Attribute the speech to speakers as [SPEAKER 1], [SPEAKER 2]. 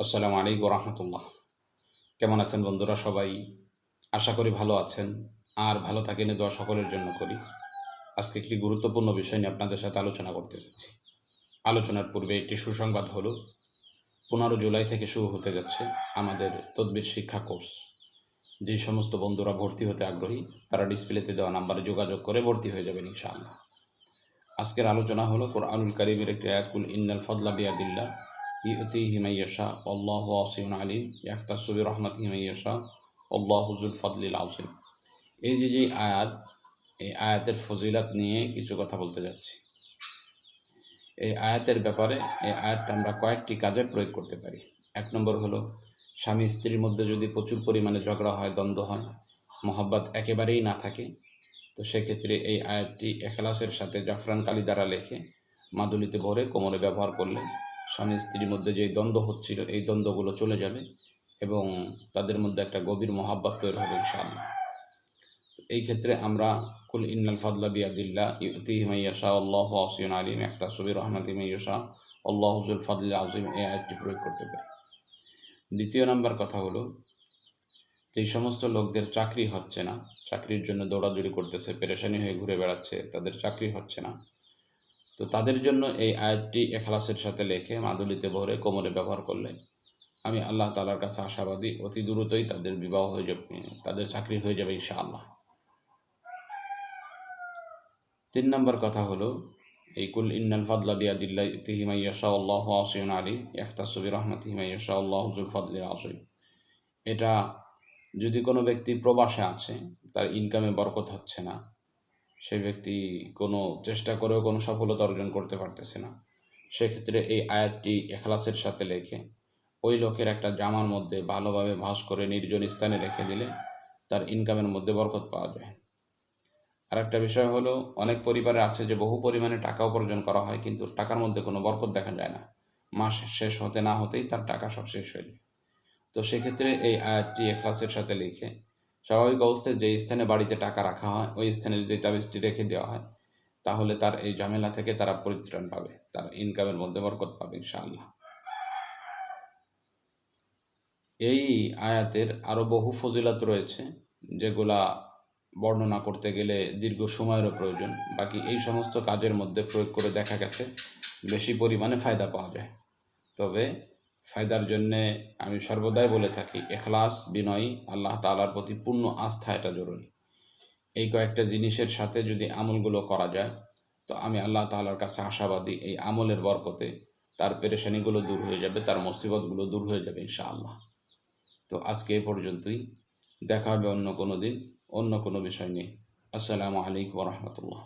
[SPEAKER 1] আসসালামু আলাইকুম রহমতুল্লাহ। কেমন আছেন বন্ধুরা সবাই? আশা করি ভালো আছেন। আর ভালো থাকেন এ দোয়া সকলের জন্য করি। আজকে একটি গুরুত্বপূর্ণ বিষয় নিয়ে আপনাদের সাথে আলোচনা করতে যাচ্ছি। আলোচনার পূর্বে একটি সুসংবাদ হলো 15 জুলাই থেকে শুরু হতে যাচ্ছে আমাদের তদবির শিক্ষা কোর্স। যে সমস্ত বন্ধুরা ভর্তি হতে আগ্রহী তারা ডিসপ্লেতে দেওয়া নাম্বারে যোগাযোগ করে ভর্তি হয়ে যাবেন ইনশাআল্লাহ। আজকের আলোচনা হলো কোরআনুল কারীমের একটি আয়াত, কুল ইন্নাল ফাদলা বিয়াদিল্লাহ ইউতিহি মান ইয়াশা আল্লাহু ওয়াসিউন আলিম ইয়াখতাসু বিরহমাতিহি মান ইয়াশা আল্লাহু যুল ফাদলিল আযীম। এই যে আয়াত, এই আয়াতের ফজিলত নিয়ে কিছু কথা বলতে যাচ্ছি। এই আয়াতের ব্যাপারে এই আয়াতটা আমরা কয়েকটি কাজে প্রয়োগ করতে পারি। এক নম্বর হলো, স্বামী স্ত্রীর মধ্যে যদি প্রচুর পরিমাণে ঝগড়া হয়, দ্বন্দ্ব হয়, মহব্বত একেবারেই না থাকে, তো সেক্ষেত্রে এই আয়াতটি এখলাসের সাথে জাফরান কালি দ্বারা লেখে মাদুলিতে ভরে কোমরে ব্যবহার করলে স্বামী স্ত্রীর মধ্যে যেই দ্বন্দ্ব হচ্ছিল এই দ্বন্দ্বগুলো চলে যাবে এবং তাদের মধ্যে একটা গভীর মহাব্বত তৈরি হবে ইনশাআল্লাহ। এই ক্ষেত্রে আমরা কুল ইন্নাল ফাদলা বিয়াদিল্লাহ ইউতিহি মান ইয়াশা আল্লাহু ওয়াসিউন আলিম ইয়াখতাসু বিরহমাতিহি মান ইয়াশা আল্লাহু যুল ফাদলিল আযীম এই আয়াতটি প্রয়োগ করতে পারি। দ্বিতীয় নাম্বার কথা হলো, যেই সমস্ত লোকদের চাকরি হচ্ছে না, চাকরির জন্য দৌড়াদৌড়ি করতেছে, পেরেশানি হয়ে ঘুরে বেড়াচ্ছে, তাদের চাকরি হচ্ছে না, তো তাদের জন্য এই আয়াতটি এখলাসের সাথে লেখে মাদুলিতে ভরে কোমরে ব্যবহার করলে আমি আল্লাহ তাআলার কাছে আশাবাদী অতি দ্রুতই তাদের বিবাহ হয়ে যাবে, তাদের চাকরি হয়ে যাবে ইনশাআল্লাহ। 3 নম্বর কথা হলো, এই কুল ইন্নাল ফাদলা বিয়াদিল্লাহি ইউতিহি মান ইয়াশা আল্লাহু ওয়াসিউন আলিম ইয়াখতাসু বিরহমাতিহি মান ইয়াশা আল্লাহু যুল ফাদলিল আযীম। এটা যদি কোনো ব্যক্তি প্রবাসে আছে, তার ইনকামে বরকত হচ্ছে না, সেই ব্যক্তি কোনো চেষ্টা করেও কোনো সফলতা অর্জন করতে পারতেছে না, সেক্ষেত্রে এই আয়াতটি এখলাসের সাথে লেখে ওই লোকের একটা জামার মধ্যে ভালোভাবে ভাঁজ করে নির্জন স্থানে রেখে দিলে তার ইনকামের মধ্যে বরকত পাওয়া যায়। আর একটা বিষয় হলো, অনেক পরিবারে আছে যে বহু পরিমাণে টাকা উপার্জন করা হয় কিন্তু টাকার মধ্যে কোনো বরকত দেখা যায় না, মাস শেষ হতে না হতেই তার টাকা সব শেষ হয়ে যায়। তো সেক্ষেত্রে এই আয়াতটি এখলাসের সাথে লিখে স্বাভাবিক অবস্থায় যে স্থানে বাড়িতে টাকা রাখা হয় ওই স্থানে যদি তাবিজটি রেখে দেওয়া হয়, তাহলে তার এই ঝামেলা থেকে তারা পরিত্রাণ পাবে, তার ইনকামের মধ্যে বরকত পাবে ইনশাআল্লাহ। এই আয়াতের আরও বহু ফজিলত রয়েছে, যেগুলা বর্ণনা করতে গেলে দীর্ঘ সময়েরও প্রয়োজন। বাকি এই সমস্ত কাজের মধ্যে প্রয়োগ করে দেখা গেছে বেশি পরিমাণে ফায়দা পাওয়া যায়। তবে ফায়দার জন্যে আমি সর্বদাই বলে থাকি, এখলাস, বিনয়ী, আল্লাহ তাআলার প্রতি পূর্ণ আস্থা, এটা জরুরি। এই কয়েকটা জিনিসের সাথে যদি আমলগুলো করা যায়, তো আমি আল্লাহ তাআলার কাছে আশাবাদী এই আমলের বরকতে তার পেরেশানিগুলো দূর হয়ে যাবে, তার মুসিবতগুলো দূর হয়ে যাবে ইনশাআল্লাহ। তো আজকে এই পর্যন্তই, দেখা হবে অন্য কোনো দিন অন্য কোনো বিষয় নিয়ে। আসসালামু আলাইকুম রহমতুল্লাহ।